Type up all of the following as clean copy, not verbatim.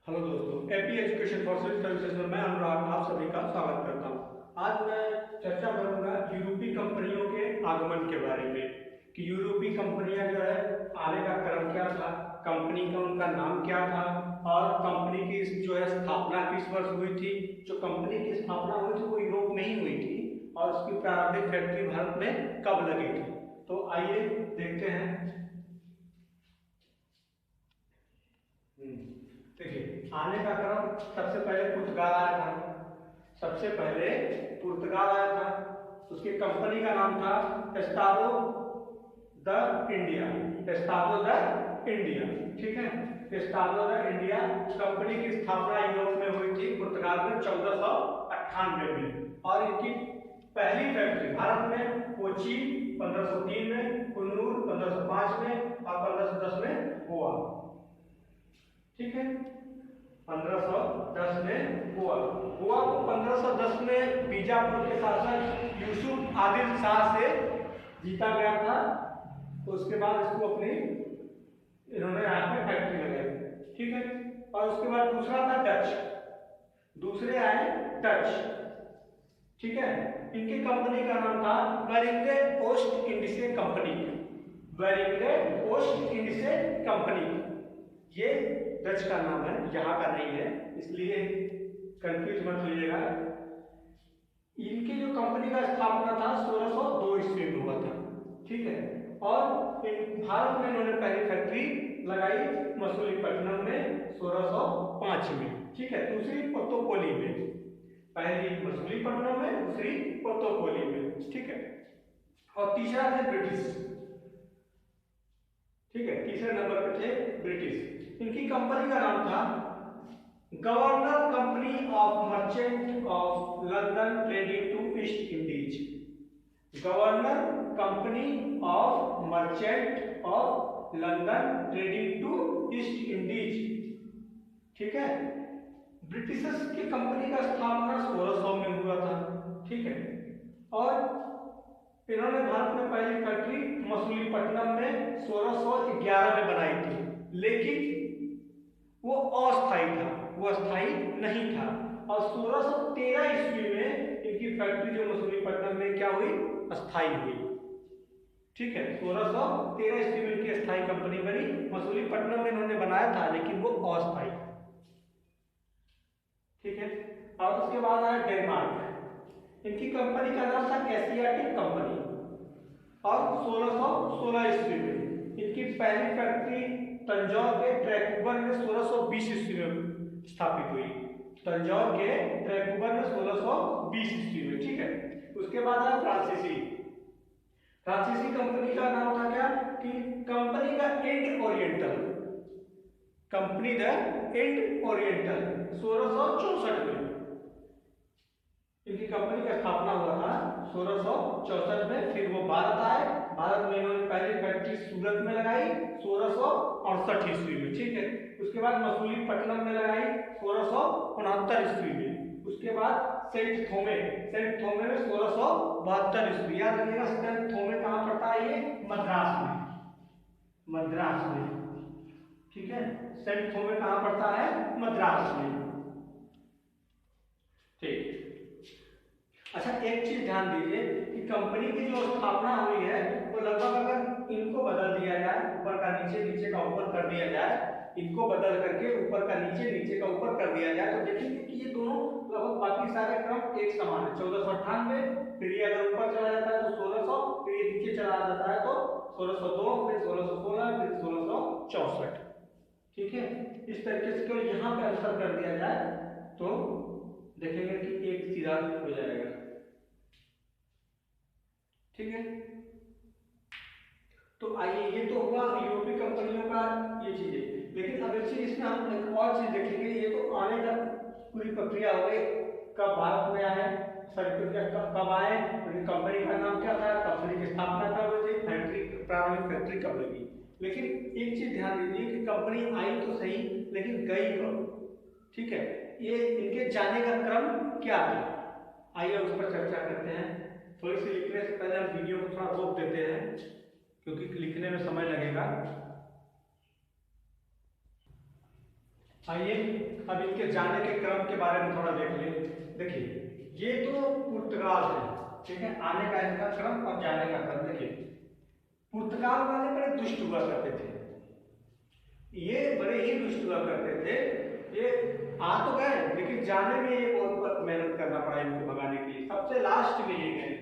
Hello दोस्तों, AP education for civil services में मैं अनुराग आप सभी का स्वागत करता हूं। आज मैं चर्चा करूंगा यूरोपीय कंपनियों के आगमन के बारे में कि यूरोपीय कंपनियां जो है आने का क्रम क्या था, कंपनी का उनका नाम क्या था और कंपनी की जो है स्थापना किस वर्ष हुई थी। जो कंपनी की स्थापना हुई थी वो यूरोप में ही हुई थी और उसकी प्रारंभिक फैक्ट्री भारत में कब लगी थी। तो आइए देखते हैं। देखिए, आने का क्रम सबसे पहले पुर्तगाल आया था। सबसे पहले पुर्तगाल आया था। उसकी कंपनी का नाम था एस्टाडो द इंडिया। एस्टाडो द इंडिया, ठीक है। एस्टाडो द इंडिया कंपनी की स्थापना यूरोप में हुई थी, पुर्तगाल में 1498 में। और इनकी पहली फैक्ट्री भारत में कोची 1503 में, कुन्नूर 1505 में और 1510 में गोवा, ठीक है। 1510 में गोवा को 1510 में बीजापुर के शासक यूसुफ आदिल शाह से जीता गया था। तो उसके बाद इसको अपनी इन्होंने यहाँ पे फैक्ट्री लगाई, ठीक है। और उसके बाद दूसरा था डच। दूसरे आए डच, ठीक है। इनकी कंपनी का नाम था वेरिंगे ओस्ट इंडिसे कंपनी। वेरिंगे ओस्ट इंडिसे कंपनी, ये डच का नाम है, यहाँ का नहीं है, इसलिए कंफ्यूज मत होइएगा। इनकी जो कंपनी का स्थापना था 1602 ईस्वी में हुआ था, ठीक है। और भारत में इन्होंने पहली फैक्ट्री लगाई मसूलीपट्टनम में 1605 में, ठीक है। दूसरी पोत्तोपोली में, पहली मसूलीपट्टनम में, दूसरी पोत्तोपोली में, ठीक है। और तीसरा थे ब्रिटिश, ठीक है। तीसरे नंबर पे थे ब्रिटिश। इनकी कंपनी का नाम था governor company of merchant of London trading to East Indies. Governor company of merchant of London trading to East Indies, ठीक है। ब्रिटिशर्स की कंपनी का स्थापना 1600 में हुआ था, ठीक है। और इन्होंने भारत में पहली फैक्ट्री मसूलीपट्टनम में 1611 में बनाई थी, लेकिन वो अस्थायी था, वो स्थायी नहीं था। और 1613 ईस्वी में इनकी फैक्ट्री जो मसूलीपट्टनम में क्या हुई, अस्थायी हुई, ठीक है। 1613 ईस्वी में इनकी स्थायी कंपनी बनी। मसूलीपट्टनम में इन्होंने बनाया था लेकिन वो अस्थायी, ठीक है। और उसके बाद आया डेनमार्क। इनकी कंपनी का नाम था एशियाटिक कंपनी और 1616 ईस्वी में इनकी पहली फैक्ट्री तंजौर के ट्रैकुबर में 1620 ईस्वी में स्थापित हुई। तंजौर के ट्रैकुबर में 1620 ईस्वी में, ठीक है। उसके बाद आया फ्रांसीसी। फ्रांसीसी कंपनी का नाम था क्या कि कंपनी का इंड ओरिएंटल। कंपनी द इंड ओरिएंटल 1664 में इनकी कंपनी का स्थापना हुआ था 1664 में। फिर वो भारत आए। भारत में इन्होंने पहली फैक्ट्री सूरत में लगाई 1668 ईस्वी में, ठीक है। उसके बाद मसूलीपट्टनम में लगाई 1669 ईस्वी में। उसके बाद सेंट थोमे में 1672 ईस्वी। याद रखिएगा सेंट थोमे कहाँ पड़ता है, ये मद्रास में, मद्रास में, ठीक है। सेंट थोमे कहाँ पड़ता है, मद्रास में, ठीक। अच्छा, एक चीज ध्यान दीजिए कि कंपनी की जो स्थापना हुई है वो लगभग, अगर इनको बदल दिया जाए, ऊपर का नीचे, नीचे का ऊपर कर दिया जाए, इनको बदल करके ऊपर का नीचे, नीचे का ऊपर कर दिया जाए, तो देखेंगे कि ये दोनों लगभग बाकी सारे क्रम एक समान है। 1498, फिर ये अगर ऊपर चला जाता है तो 1600, फिर ये नीचे चला जाता है तो 1602, फिर 1616, फिर 1664, ठीक है। इस तरीके से केवल यहाँ पे आंसर कर दिया जाए तो देखेंगे कि एक सीधा हो जाएगा, ठीक है। तो आइए, ये तो हुआ यूरोपीय कंपनियों का ये चीजें। लेकिन अब इसमें हम एक और चीज देखेंगे। ये तो आने का पूरी प्रक्रिया हो गई, कब भारत में आए, सारी प्रक्रिया कब आए, कंपनी का नाम क्या था, कंपनी की स्थापना कब हुई थी, फैक्ट्री प्रारंभिक फैक्ट्री कब लगी। लेकिन एक चीज ध्यान दीजिए कि कंपनी आई तो सही, लेकिन गई कब, ठीक है। ये इनके जाने का क्रम क्या था, आइए उस पर चर्चा करते हैं। थोड़ी सी लिखने से पहले हम वीडियो को थोड़ा रोक देते हैं क्योंकि लिखने में समय लगेगा। आइए अब इनके जाने के क्रम के बारे में थोड़ा देख ले। देखिए ये तो पुर्तगाल है, ठीक है, आने का इनका क्रम और जाने का क्रम। देखिए पुर्तगाल वाले बड़े दुष्ट हुआ करते थे, ये बड़े ही दुष्ट हुआ करते थे। ये आ तो गए लेकिन जाने में ये बहुत मेहनत करना पड़ा इनको भगाने के लिए। सबसे लास्ट में ये गए,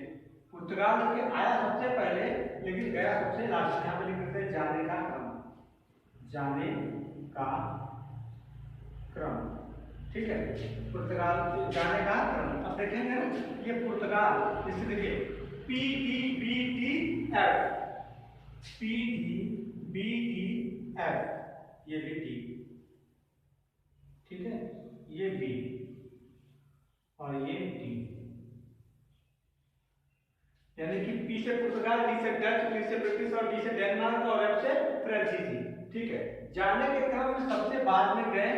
पुर्तगाल के आया सबसे पहले लेकिन गया सबसे लास्ट। यहाँ पे लिख देते हैं जाने का क्रम, जाने का क्रम, ठीक है, पुर्तगाल जाने का क्रम। अब देखेंगे ना ये पुर्तगाल, इसे देखिए PDBTF, PDBTF, ये भी टी, ठीक है, ये बी और ये डी, यानी कि पी से पुर्तगाल, डी से डच, डी से ब्रिटिश और डी से डेनमार्क और एफ से फ्रांसीसी, ठीक है। जाने के क्रम में सबसे बाद में गए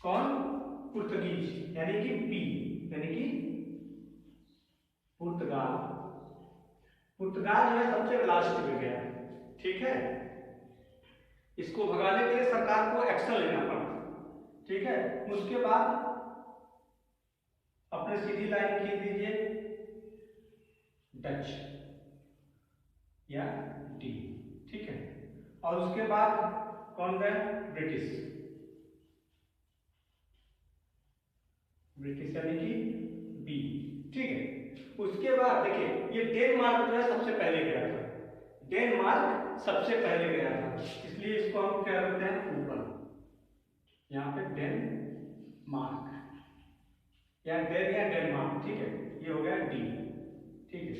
कौन? पुर्तगीज, यानी कि पी, यानी कि पुर्तगाल। पुर्तगाल जो है सबसे लास्ट में गया, ठीक है। इसको भगाने के लिए सरकार को एक्शन लेना पड़ा, ठीक है। उसके बाद अपने सीधी लाइन खींच दीजिए डच या डी, ठीक है, और उसके बाद कौन गए? ब्रिटिश, ब्रिटिश यानी कि बी, ठीक है। उसके बाद देखिए ये डेनमार्क जो है सबसे पहले गया था, डेनमार्क सबसे पहले गया था, इसलिए इसको हम क्या करते हैं ऊपर, यहाँ पे डेनमार्क या डेनमार्क, ठीक है, ये हो गया डी, ठीक है।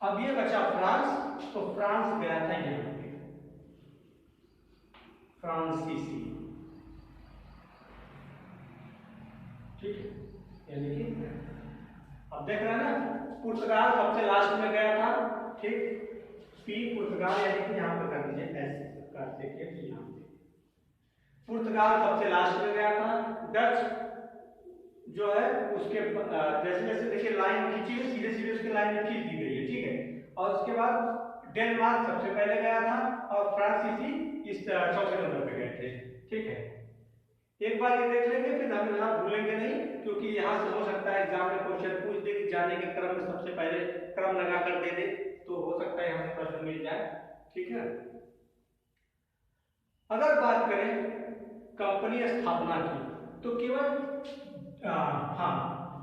अब ये बचा फ्रांस, तो फ्रांस गया था यहाँ पे, फ्रांसीसी, ठीक है, यानी कि अब देख रहे हैं ना पुर्तगाल सबसे लास्ट में गया था, ठीक, पी पुर्तगाल यानी कि यहाँ पे कर दीजिए ऐसे कर देखिए, यहाँ पे पुर्तगाल सबसे लास्ट में गया था। डच जो है उसके जैसे जैसे देखिए लाइन खींची है, सीधे सीधे उसकी लाइन खींच दी गई है, ठीक है। और उसके बाद डेनमार्क सबसे पहले गया था और फ्रांसीसी इस चौथे नंबर पे गए थे, ठीक है। एक बार ये देख लेंगे फिर हम यहाँ भूलेंगे नहीं, क्योंकि यहाँ से हो सकता है एग्जाम में क्वेश्चन पूछ दे कि जाने के क्रम में सबसे पहले क्रम लगा कर दे दे, तो हो सकता है यहाँ से प्रश्न मिल जाए, ठीक है। अगर बात करें कंपनी स्थापना की तो केवल हाँ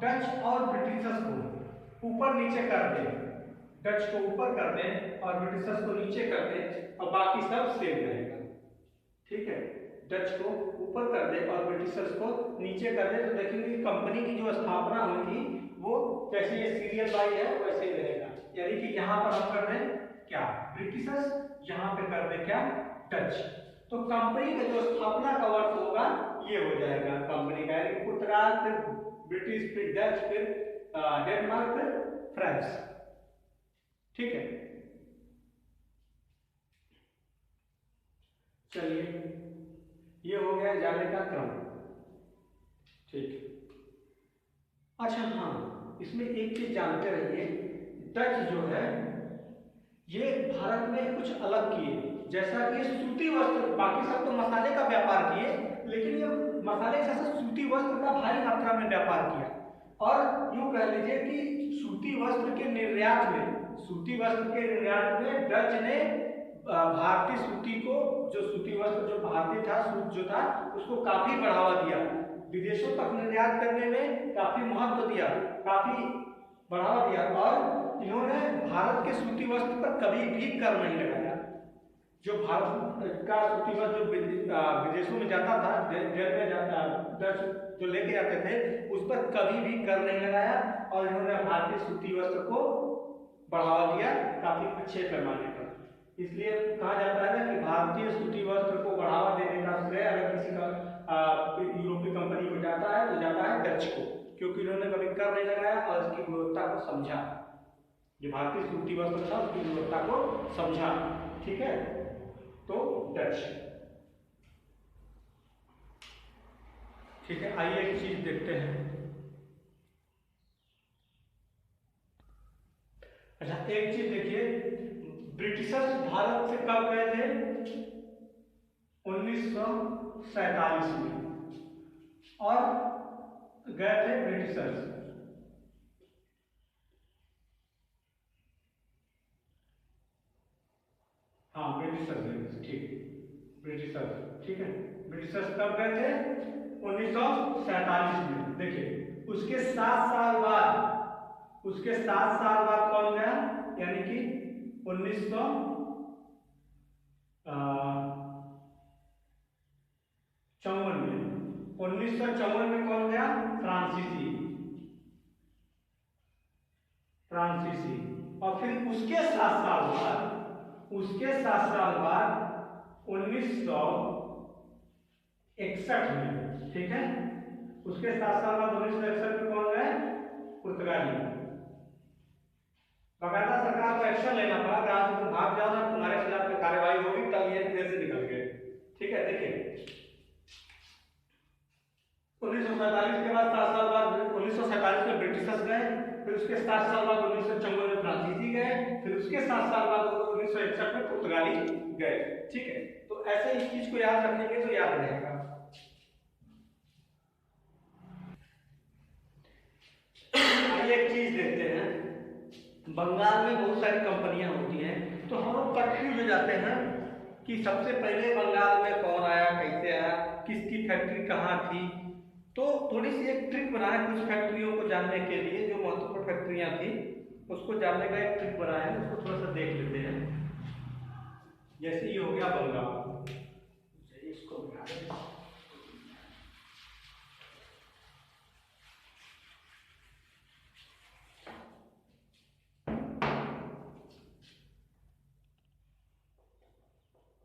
डच और ब्रिटिशर्स को ऊपर नीचे कर दें, डच को ऊपर कर दें और ब्रिटिशर्स को नीचे कर दें और बाकी सब सेम रहेगा, ठीक है। डच को ऊपर कर दे और ब्रिटिशर्स को नीचे कर दे, तो देखेंगे कंपनी की जो स्थापना हुई थी वो जैसे ये सीरियल बाई है वैसे ही रहेगा, यानी कि यहाँ पर हम कर दें क्या ब्रिटिशर्स, यहाँ पे कर दें क्या डच, तो कंपनी का जो स्थापना का वर्ष होगा ये हो जाएगा कंपनी का, यानी पुर्तगाल, फिर ब्रिटिश, फिर डच, फिर डेनमार्क, फिर फ्रांस, ठीक है। चलिए ये हो गया जाने का क्रम, ठीक। अच्छा हाँ, इसमें एक चीज जानते रहिए, डच जो है ये भारत में कुछ अलग किए, जैसा कि सूती वस्त्र, बाकी सब तो मसाले का व्यापार किए, लेकिन ये मसाले जैसा सूती वस्त्र का भारी मात्रा में व्यापार किया। और यूं कह लीजिए कि सूती वस्त्र के निर्यात में, सूती वस्त्र के निर्यात में डच ने भारतीय सूती को, जो सूती वस्त्र जो भारतीय था, सूत जो था, उसको काफी बढ़ावा दिया, विदेशों तक निर्यात करने में काफी महत्व दिया, काफी बढ़ावा दिया। और इन्होंने भारत के सूती वस्त्र पर कभी भी कर नहीं लगाया। जो भारत का सूती वस्त्र जो विदेशों में जाता था, जेल में जाता, डच जो लेके जाते थे, उस पर कभी भी कर नहीं लगाया और इन्होंने भारतीय सूती वस्त्र को बढ़ावा दिया काफी अच्छे पैमाने पर। इसलिए कहा जाता है ना कि भारतीय सूती वस्त्र को बढ़ावा देने का श्रेय अगर किसी का यूरोपीय कंपनी को जाता है तो जाता है डच को, क्योंकि इन्होंने कभी कर नहीं लगाया और इसकी गुणवत्ता को समझा, जो भारतीय सूती वस्त्र था उसकी गुणवत्ता को समझा, ठीक है, तो डच, ठीक है। आइए एक चीज देखते हैं। अच्छा एक चीज देखिए, ब्रिटिशर्स भारत से कब गए थे? 1947 में, और गए थे ब्रिटिशर्स। हाँ ब्रिटिशर्स, ठीक, ब्रिटिशर्स, ठीक है। ब्रिटिशर्स कब गए थे? 1947 में। देखिए उसके 7 साल बाद कौन गया? यानी कि 1954 में कौन गया? फ्रांसीसी। और फिर उसके 7 साल बाद 1961 में, ठीक है, उसके 7 साल बाद 1961 में कौन गए? पुर्तगाली। बाकायदा सरकार को एक्शन लेना पड़ा, आज तुम भाग जाओ ना, तुम्हारे खिलाफ कार्रवाई होगी, तब ये देश से निकल गए, ठीक है। देखिए 1947 के बाद 7 साल बाद 1947 में ब्रिटिशर्स गए, फिर उसके 7 साल बाद 1954 में फ्रांसीसी गए, फिर उसके 7 साल बाद 1961 में पुर्तगाली गए, ठीक है। तो ऐसे इस चीज को याद रखेंगे तो याद रहेगा। आइए एक चीज देखते हैं, बंगाल में बहुत सारी कंपनियां होती हैं, तो हम लोग कंफ्यूज हो जाते हैं कि सबसे पहले बंगाल में कौन आया, कैसे आया, किसकी फैक्ट्री कहाँ थी। तो थोड़ी सी एक ट्रिक बनाया कुछ फैक्ट्रियों को जानने के लिए, जो महत्वपूर्ण फैक्ट्रियां थी उसको जानने का एक ट्रिक बनाया है, उसको थोड़ा सा देख लेते हैं। जैसे ये हो गया बंगाल, इसको बना दें।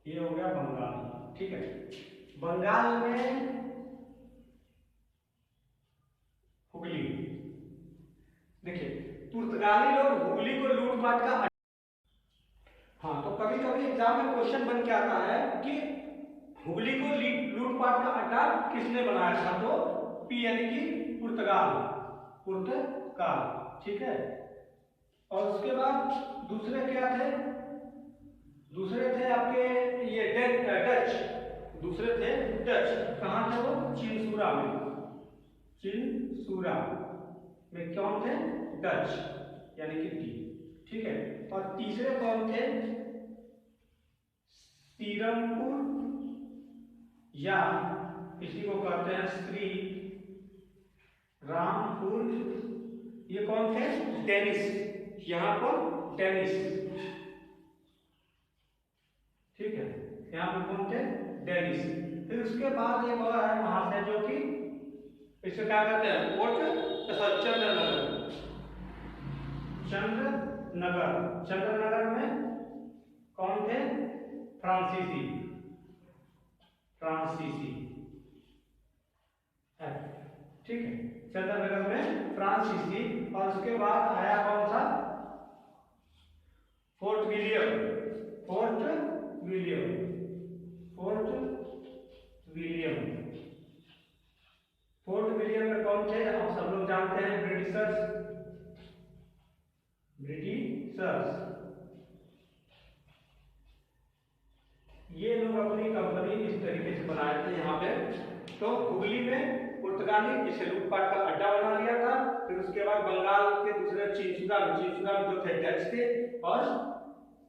ये हो गया बंगाल, ठीक है। बंगाल में हुगली, देखिए पुर्तगाली लोग हुगली को लूटपाट का, हाँ, तो कभी कभी एग्जाम में क्वेश्चन बन के आता है कि हुगली को लूटपाट का अड्डा किसने बनाया था? तो पी यानी कि पुर्तगाल, ठीक है। और उसके बाद दूसरे क्या थे? दूसरे थे आपके ये डच, दूसरे थे डच। कहाँ थे वो? चिनसूरा में कौन थे? डच, यानी कि डी, ठीक है। और तीसरे कौन थे? सीरमपुर, या इसी को कहते हैं श्री रामपुर। ये कौन थे? डेनिस, यहाँ पर डेनिस, ठीक है, यहाँ पर कौन थे? डेनिस। फिर उसके बाद ये बोला है वहां से, जो कि इसे क्या कहते हैं? चंद्रनगर में कौन थे? फ्रांसीसी, ठीक है, चंद्रनगर में फ्रांसीसी। और उसके बाद आया कौन सा? फोर्ट विलियम में कौन थे? आप सब लोग जानते हैं, ब्रिटिशर्स। ये लोग अपनी कंपनी इस तरीके से बनाए थे यहाँ पे। तो हुगली में पुर्तगाली इसे लूटपाट का अड्डा बना लिया था। फिर उसके बाद बंगाल के दूसरे चिनसूरा में जो थे डच थे, और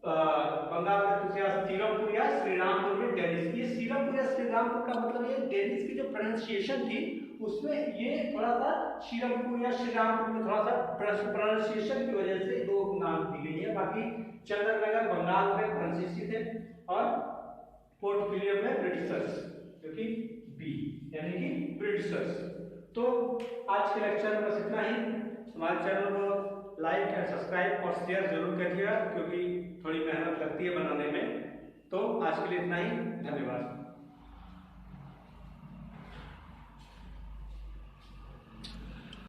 बंगाल के दूसरे सीरमपुर या श्रीरामपुर में डेनिस। ये सीरमपुर या श्रीरामपुर का मतलब ये डेनिस की जो प्रोनाउंसिएशन थी उसमें ये थोड़ा सा सीरमपुर या श्रीरामपुर में थोड़ा सा प्रोनाउंसिएशन की वजह से दो नाम दी गई है। बाकी चंद्रनगर बंगाल में फ्रांसीसी थे, और फोर्ट विलियम में ब्रिटिशर्स, जो कि बी यानी कि ब्रिटिशर्स। तो आज के लेक्चर में बस इतना ही। हमारे चैनल को लाइक एंड सब्सक्राइब और शेयर जरूर करिएगा, क्योंकि थोड़ी मेहनत लगती है बनाने में। तो आज के लिए इतना ही, धन्यवाद।